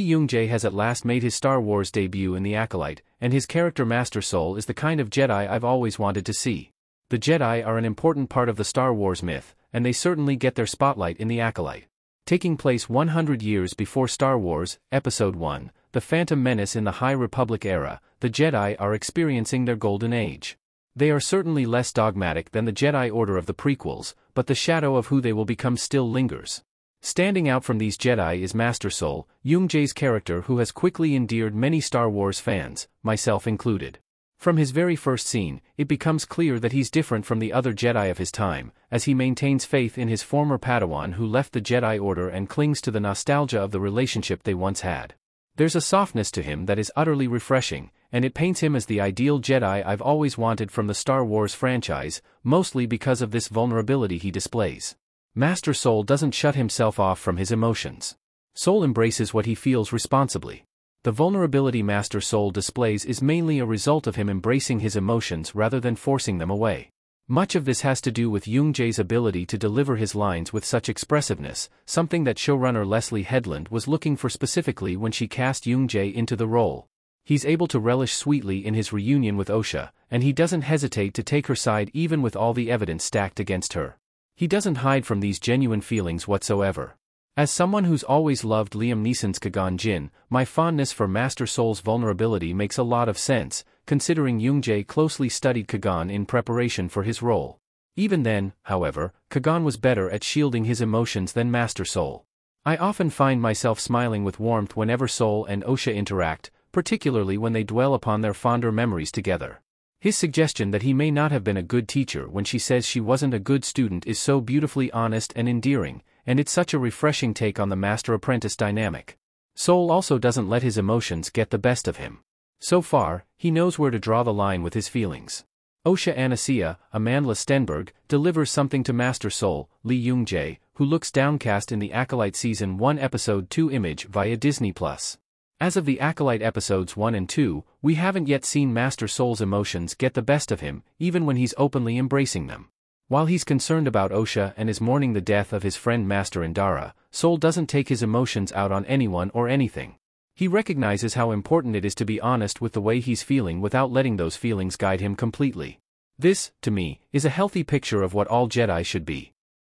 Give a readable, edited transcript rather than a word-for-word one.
Jung jae has at last made his Star Wars debut in The Acolyte, and his character Master Soul is the kind of Jedi I've always wanted to see. The Jedi are an important part of the Star Wars myth, and they certainly get their spotlight in The Acolyte. Taking place 100 years before Star Wars, Episode 1, The Phantom Menace in the High Republic era, the Jedi are experiencing their golden age. They are certainly less dogmatic than the Jedi Order of the prequels, but the shadow of who they will become still lingers. Standing out from these Jedi is Master Soul, Jung jae's character who has quickly endeared many Star Wars fans, myself included. From his very first scene, it becomes clear that he's different from the other Jedi of his time, as he maintains faith in his former Padawan who left the Jedi Order and clings to the nostalgia of the relationship they once had. There's a softness to him that is utterly refreshing, and it paints him as the ideal Jedi I've always wanted from the Star Wars franchise, mostly because of this vulnerability he displays. Master Soul doesn't shut himself off from his emotions. Soul embraces what he feels responsibly. The vulnerability Master Soul displays is mainly a result of him embracing his emotions rather than forcing them away. Much of this has to do with Jung jae's ability to deliver his lines with such expressiveness, something that showrunner Leslie Headland was looking for specifically when she cast Jung jae into the role. He's able to relish sweetly in his reunion with Osha, and he doesn't hesitate to take her side even with all the evidence stacked against her. He doesn't hide from these genuine feelings whatsoever. As someone who's always loved Liam Neeson's Qui-Gon Jinn, my fondness for Master Soul's vulnerability makes a lot of sense, considering Jung jae closely studied Qui-Gon in preparation for his role. Even then, however, Qui-Gon was better at shielding his emotions than Master Soul. I often find myself smiling with warmth whenever Soul and Osha interact, particularly when they dwell upon their fonder memories together. His suggestion that he may not have been a good teacher when she says she wasn't a good student is so beautifully honest and endearing, and it's such a refreshing take on the master-apprentice dynamic. Soul also doesn't let his emotions get the best of him. So far, he knows where to draw the line with his feelings. Osha Anasia, Amandla Stenberg, delivers something to Master Soul, Jung jae, who looks downcast in the Acolyte Season 1 Episode 2 image via Disney+. As of the Acolyte Episodes 1 and 2, we haven't yet seen Master Soul's emotions get the best of him, even when he's openly embracing them. While he's concerned about Osha and is mourning the death of his friend Master Indara, Soul doesn't take his emotions out on anyone or anything. He recognizes how important it is to be honest with the way he's feeling without letting those feelings guide him completely. This, to me, is a healthy picture of what all Jedi should be.